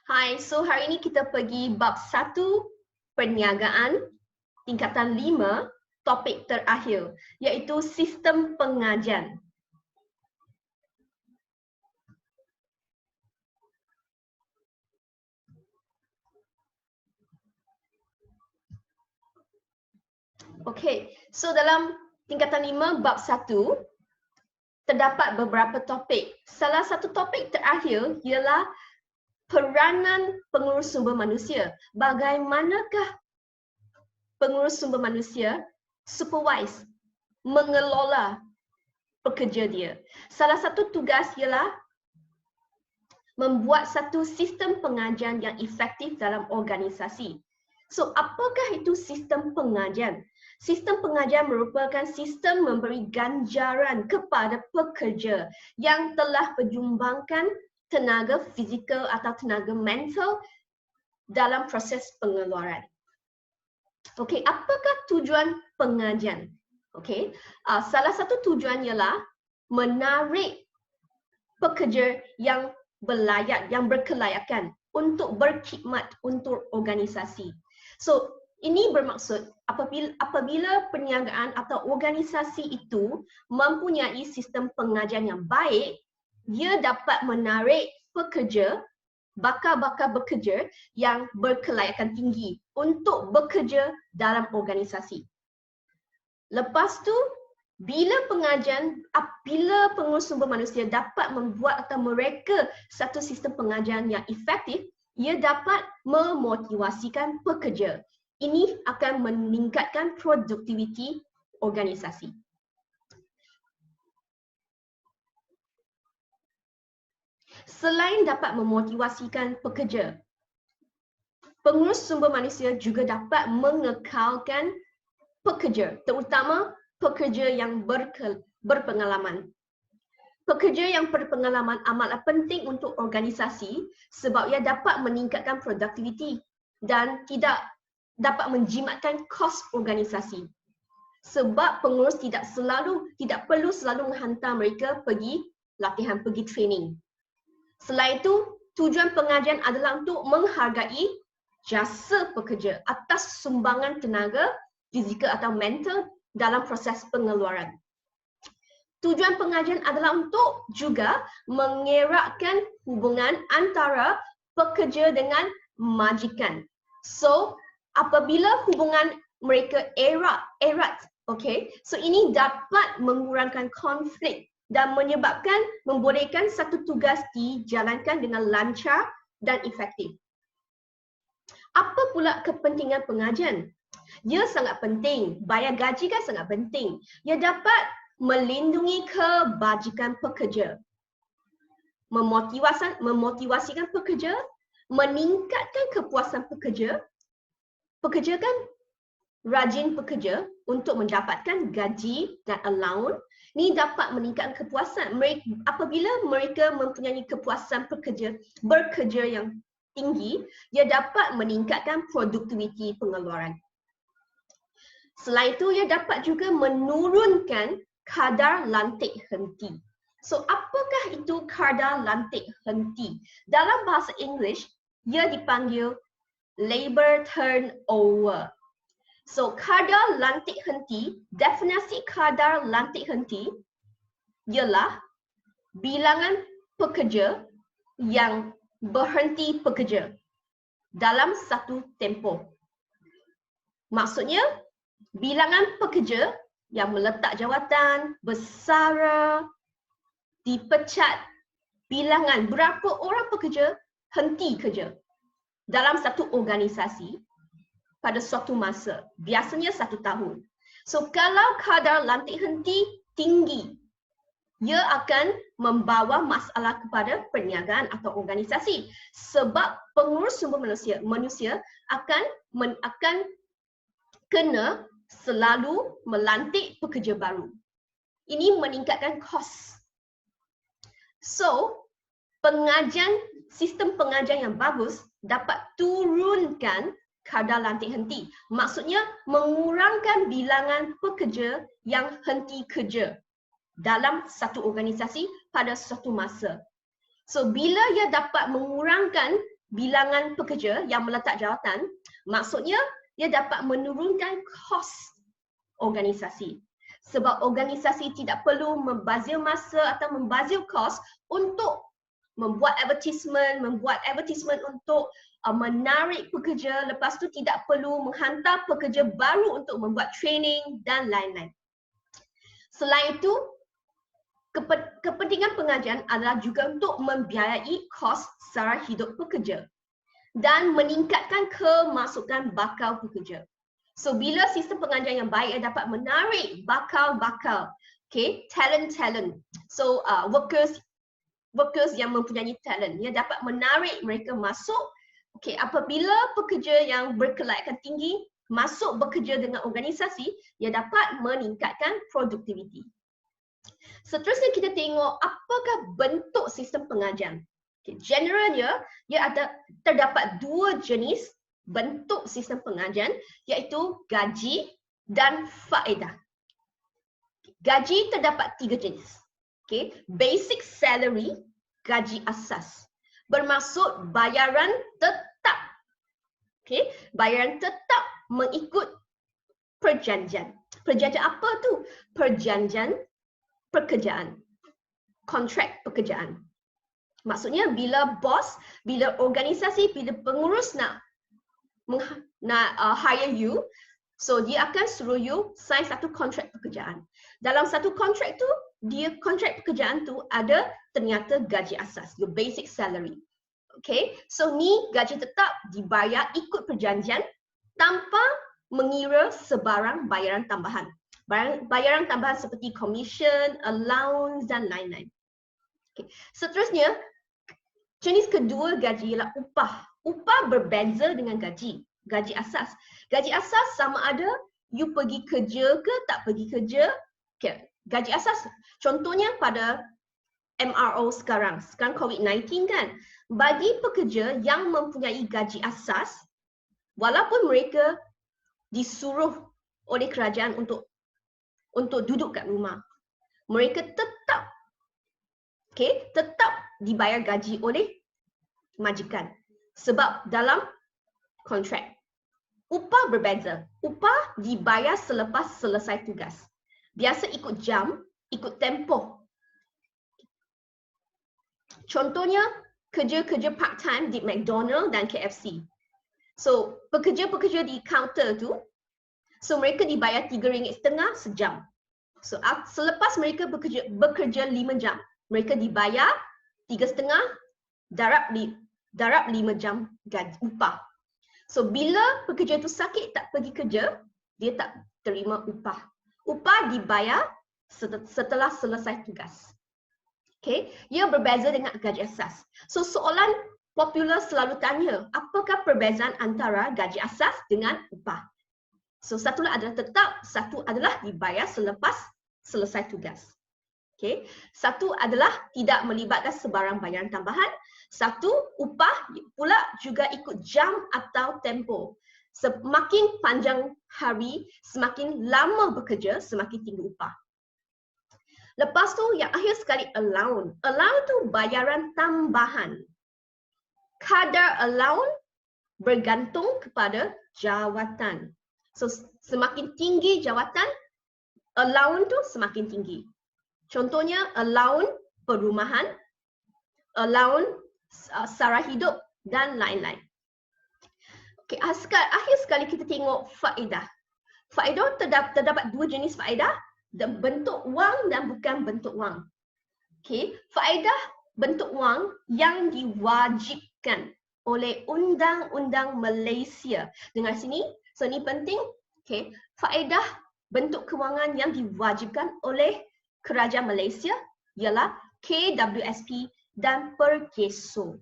Hai, so hari ini kita pergi bab 1 perniagaan tingkatan 5, topik terakhir iaitu sistem pengajian. Okey, so dalam tingkatan 5 bab 1 terdapat beberapa topik. Salah satu topik terakhir ialah peranan pengurus sumber manusia. Bagaimanakah pengurus sumber manusia supervise, mengelola pekerja dia. Salah satu tugas ialah membuat satu sistem pengajian yang efektif dalam organisasi. So, apakah itu sistem pengajian? Sistem pengajian merupakan sistem memberi ganjaran kepada pekerja yang telah menyumbangkan tenaga fizikal atau tenaga mental dalam proses pengeluaran. Okey, apakah tujuan pengajian? Okey, salah satu tujuan ialah menarik pekerja yang berlayak, yang berkelayakan untuk berkhidmat untuk organisasi. So, ini bermaksud apabila perniagaan atau organisasi itu mempunyai sistem pengajian yang baik, ia dapat menarik pekerja, bakal-bakal bekerja yang berkelayakan tinggi untuk bekerja dalam organisasi. Lepas tu, bila pengurus sumber manusia dapat membuat atau mereka satu sistem pengajian yang efektif, ia dapat memotivasikan pekerja. Ini akan meningkatkan produktiviti organisasi. Selain dapat memotivasikan pekerja, pengurus sumber manusia juga dapat mengekalkan pekerja, terutama pekerja yang berpengalaman. Pekerja yang berpengalaman amatlah penting untuk organisasi sebab ia dapat meningkatkan produktiviti dan tidak dapat menjimatkan kos organisasi. Sebab pengurus tidak perlu selalu menghantar mereka pergi latihan, pergi training. Selain itu, tujuan pengajian adalah untuk menghargai jasa pekerja atas sumbangan tenaga fizikal atau mental dalam proses pengeluaran. Tujuan pengajian adalah untuk juga mengeratkan hubungan antara pekerja dengan majikan. So, apabila hubungan mereka erat, okay, so ini dapat mengurangkan konflik dan membolehkan satu tugas dijalankan dengan lancar dan efektif. Apa pula kepentingan pengajian? Ia sangat penting. Bayar gaji kan sangat penting. Ia dapat melindungi kebajikan pekerja, memotivasikan pekerja, meningkatkan kepuasan pekerja. Pekerja kan rajin bekerja untuk mendapatkan gaji dan allowance. Ini dapat meningkatkan kepuasan. Apabila mereka mempunyai kepuasan bekerja yang tinggi, ia dapat meningkatkan produktiviti pengeluaran. Selain itu, ia dapat juga menurunkan kadar lantik henti. So, apakah itu kadar lantik henti? Dalam bahasa Inggeris, ia dipanggil labor turnover. So, kadar lantik henti, definisi kadar lantik henti ialah bilangan pekerja yang berhenti bekerja dalam satu tempoh. Maksudnya, bilangan pekerja yang meletak jawatan, bersara, dipecat, bilangan berapa orang pekerja henti kerja dalam satu organisasi pada suatu masa, biasanya 1 tahun. So, kalau kadar lantik henti tinggi, ia akan membawa masalah kepada perniagaan atau organisasi sebab pengurus sumber manusia akan kena selalu melantik pekerja baru. Ini meningkatkan kos. So, sistem pengajian yang bagus dapat turunkan kadar lantik henti. Maksudnya mengurangkan bilangan pekerja yang henti kerja dalam satu organisasi pada suatu masa. So, bila ia dapat mengurangkan bilangan pekerja yang meletak jawatan, maksudnya ia dapat menurunkan kos organisasi. Sebab organisasi tidak perlu membazir masa atau membazir kos untuk membuat advertisement untuk menarik pekerja, lepas tu tidak perlu menghantar pekerja baru untuk membuat training dan lain-lain. Selain itu, kepentingan pengajian adalah juga untuk membiayai kos sara hidup pekerja dan meningkatkan kemasukan bakal pekerja. So bila sistem pengajian yang baik dapat menarik bakal-bakal, okay, talent. So workers yang mempunyai talent, ia dapat menarik mereka masuk. Okay, apabila pekerja yang berkelayakan tinggi masuk bekerja dengan organisasi, ia dapat meningkatkan produktiviti. Seterusnya kita tengok apakah bentuk sistem pengajian. Okay, generalnya, terdapat dua jenis bentuk sistem pengajian, iaitu gaji dan faedah. Gaji terdapat 3 jenis. Okay, basic salary, gaji asas. Bermaksud bayaran tetap. Okay, bayaran tetap mengikut perjanjian. Perjanjian apa tu? Perjanjian pekerjaan. Kontrak pekerjaan. Maksudnya bila bos, bila organisasi, bila pengurus nak hire you, so dia akan suruh you sign satu kontrak pekerjaan. Dalam satu kontrak tu, kontrak pekerjaan tu ada ternyata gaji asas, your basic salary. Okay, so ni gaji tetap dibayar ikut perjanjian tanpa mengira sebarang bayaran tambahan. Bayaran tambahan seperti commission, allowance dan lain-lain. Okay. Seterusnya, jenis kedua gaji ialah upah. Upah berbeza dengan gaji. Gaji asas. Gaji asas sama ada you pergi kerja ke tak pergi kerja. Okay. Gaji asas, contohnya pada MRO sekarang COVID-19 kan, bagi pekerja yang mempunyai gaji asas, walaupun mereka disuruh oleh kerajaan untuk duduk kat rumah, mereka tetap dibayar gaji oleh majikan. Sebab dalam kontrak, upah berbeza. Upah dibayar selepas selesai tugas. Biasa ikut jam, ikut tempoh. Contohnya, kerja-kerja part-time di McDonald dan KFC. So, pekerja-pekerja di counter tu, so mereka dibayar RM3.50 sejam. So, selepas mereka bekerja 5 jam, mereka dibayar 3.5 darab 5 jam gaji upah. So, bila pekerja itu sakit tak pergi kerja, dia tak terima upah. Upah dibayar setelah selesai tugas. Okay, ia berbeza dengan gaji asas. So, soalan popular selalu tanya, apakah perbezaan antara gaji asas dengan upah? So, satu adalah tetap, satu adalah dibayar selepas selesai tugas. Okay. Satu adalah tidak melibatkan sebarang bayaran tambahan. Satu, upah pula juga ikut jam atau tempoh. Semakin panjang hari, semakin lama bekerja, semakin tinggi upah. Lepas tu yang akhir sekali allowance. Allowance tu bayaran tambahan. Kadar allowance bergantung kepada jawatan. So semakin tinggi jawatan, allowance tu semakin tinggi. Contohnya allowance perumahan, allowance sara hidup dan lain-lain. Okay, akhir sekali kita tengok faedah. Faedah terdapat 2 jenis faedah, bentuk wang dan bukan bentuk wang. Okay, faedah bentuk wang yang diwajibkan oleh Undang-Undang Malaysia. Dengar sini, so ni penting. Okay, faedah bentuk kewangan yang diwajibkan oleh Kerajaan Malaysia ialah KWSP dan Perkeso.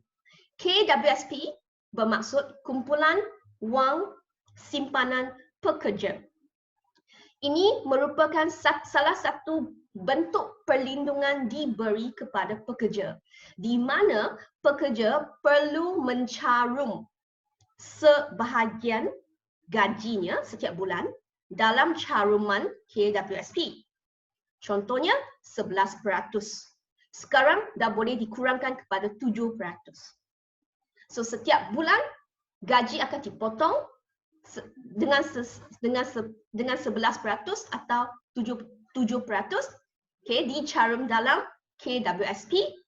KWSP bermaksud Kumpulan Wang Simpanan Pekerja. Ini merupakan salah satu bentuk perlindungan diberi kepada pekerja, di mana pekerja perlu mencarum sebahagian gajinya setiap bulan dalam caruman KWSP. Contohnya 11%. Sekarang dah boleh dikurangkan kepada 7%. So setiap bulan gaji akan dipotong dengan 11% atau 7%, okay, dicarum dalam KWSP.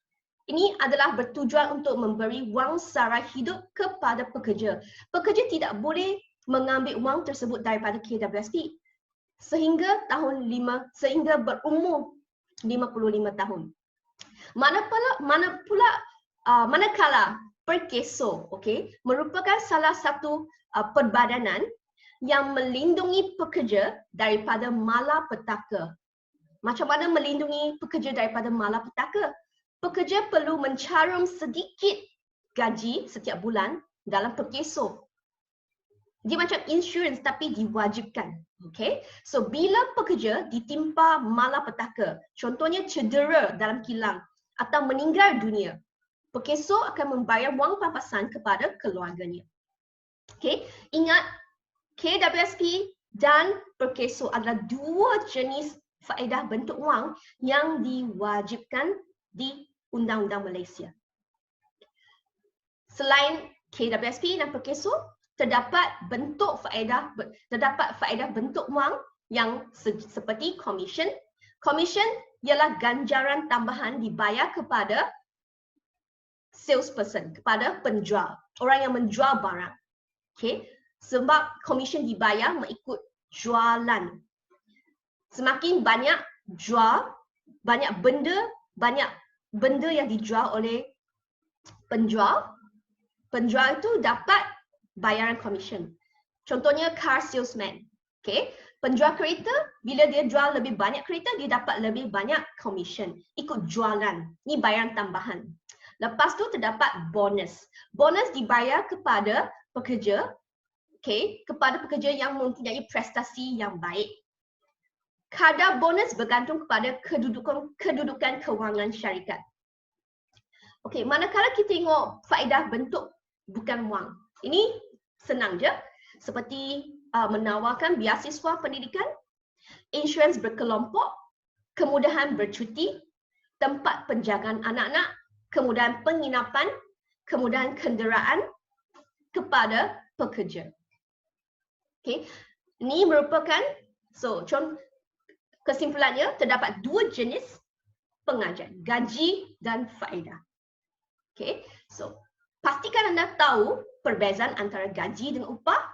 Ini adalah bertujuan untuk memberi wang sara hidup kepada pekerja. Pekerja tidak boleh mengambil wang tersebut daripada KWSP sehingga berumur 55 tahun. Manakala Perkeso, okay, merupakan salah satu perbadanan yang melindungi pekerja daripada malapetaka. Macam mana melindungi pekerja daripada malapetaka? Pekerja perlu mencarum sedikit gaji setiap bulan dalam Perkeso. Dia macam insurans tapi diwajibkan. Okay? So bila pekerja ditimpa malapetaka, contohnya cedera dalam kilang atau meninggal dunia, Perkeso akan membayar wang pampasan kepada keluarganya. Okay? Ingat, KWSP dan Perkeso adalah dua jenis faedah bentuk wang yang diwajibkan di Undang-Undang Malaysia. Selain KWSP dan Perkeso, terdapat faedah bentuk wang yang seperti komisen. Komisen ialah ganjaran tambahan dibayar kepada salesperson, kepada penjual, orang yang menjual barang. Okay? Sebab komisen dibayar mengikut jualan. Semakin banyak jual, banyak benda yang dijual oleh penjual itu dapat bayaran komisen. Contohnya car salesman. Okay? Penjual kereta, bila dia jual lebih banyak kereta, dia dapat lebih banyak komisen. Ikut jualan. Ini bayaran tambahan. Lepas tu terdapat bonus. Bonus dibayar kepada pekerja, okay, kepada pekerja yang mempunyai prestasi yang baik. Kadar bonus bergantung kepada kedudukan kewangan syarikat. Okay, manakala kita tengok faedah bentuk bukan wang. Ini senang je, seperti menawarkan beasiswa pendidikan, insurans berkelompok, kemudahan bercuti, tempat penjagaan anak-anak, kemudahan penginapan, kemudahan kenderaan kepada pekerja. Okay. Ini merupakan, kesimpulannya terdapat dua jenis pengajian, gaji dan faedah. Okay. So, pastikan anda tahu perbezaan antara gaji dan upah,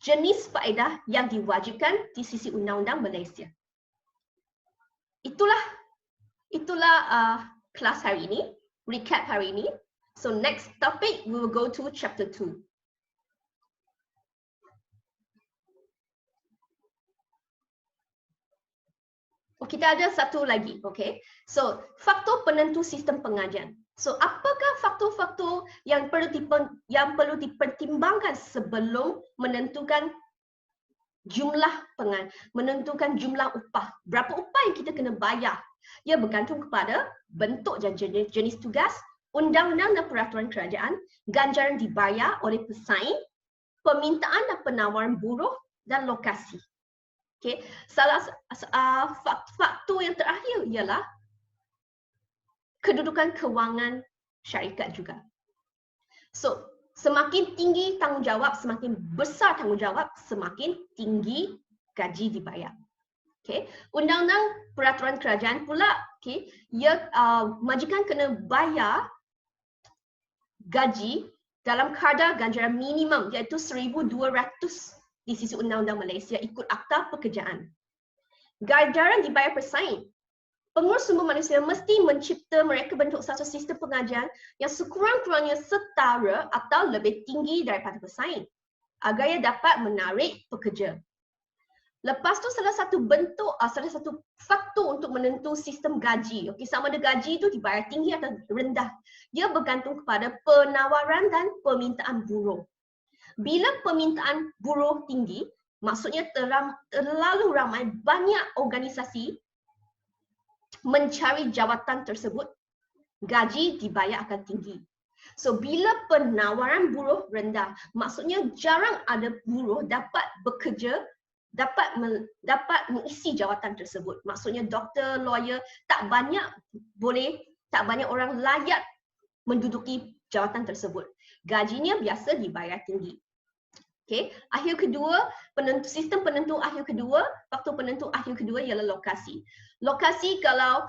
jenis faedah yang diwajibkan di sisi Undang-Undang Malaysia. Itulah kelas hari ini, recap hari ini. So next topic, we will go to chapter 2. Oh, kita ada satu lagi, okay? So, faktor penentu sistem pengajian. So, apakah faktor-faktor yang perlu dipertimbangkan sebelum menentukan jumlah menentukan jumlah upah? Berapa upah yang kita kena bayar? Ia bergantung kepada bentuk dan jenis tugas, undang-undang dan peraturan kerajaan, ganjaran dibayar oleh pesaing, permintaan dan penawaran buruh, dan lokasi. Okay. Salah faktor yang terakhir ialah kedudukan kewangan syarikat juga. So, semakin tinggi tanggungjawab, semakin besar tanggungjawab, semakin tinggi gaji dibayar. Okay. Undang-undang peraturan kerajaan pula, okay, majikan kena bayar gaji dalam kadar ganjaran minimum iaitu 1,200 di sisi Undang-Undang Malaysia ikut Akta Pekerjaan. Ganjaran dibayar pesaing. Pengurus sumber manusia mesti mencipta mereka bentuk satu sistem pengajian yang sekurang-kurangnya setara atau lebih tinggi daripada pesaing agar ia dapat menarik pekerja. Lepas tu salah satu faktor untuk menentu sistem gaji. Okey, sama ada gaji itu dibayar tinggi atau rendah. Dia bergantung kepada penawaran dan permintaan buruh. Bila permintaan buruh tinggi, maksudnya terlalu ramai banyak organisasi mencari jawatan tersebut, gaji dibayar akan tinggi. So bila penawaran buruh rendah, maksudnya jarang ada buruh dapat bekerja, dapat mengisi jawatan tersebut. Maksudnya doktor, lawyer, tak banyak orang layak menduduki jawatan tersebut. Gajinya biasa dibayar tinggi. Okay. Akhir kedua, sistem penentu akhir kedua, faktor penentu akhir kedua ialah lokasi. Lokasi kalau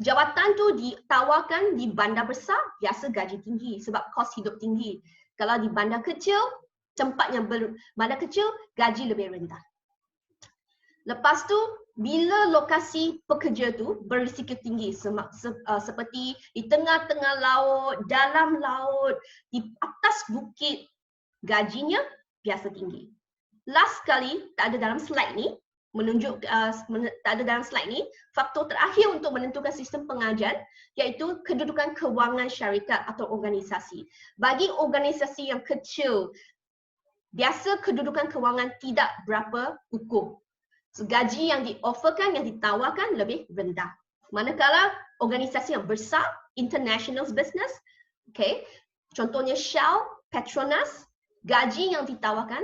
jawatan tu ditawarkan di bandar besar, biasa gaji tinggi sebab kos hidup tinggi. Kalau di bandar kecil, tempat yang bandar kecil, gaji lebih rendah. Lepas tu, bila lokasi pekerja tu berisiko tinggi seperti di tengah-tengah laut, dalam laut, di atas bukit, gajinya biasa tinggi. Last kali, tak ada dalam slide ni, tak ada dalam slide ni, faktor terakhir untuk menentukan sistem pengajian iaitu kedudukan kewangan syarikat atau organisasi. Bagi organisasi yang kecil, biasa kedudukan kewangan tidak berapa ukur. So, gaji yang dioferkan, yang ditawarkan lebih rendah. Manakala organisasi yang besar, international business, okay, contohnya Shell, Petronas, gaji yang ditawarkan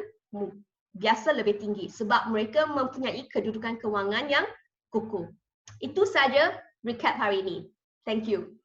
biasa lebih tinggi sebab mereka mempunyai kedudukan kewangan yang kukuh. Itu saja recap hari ini. Thank you.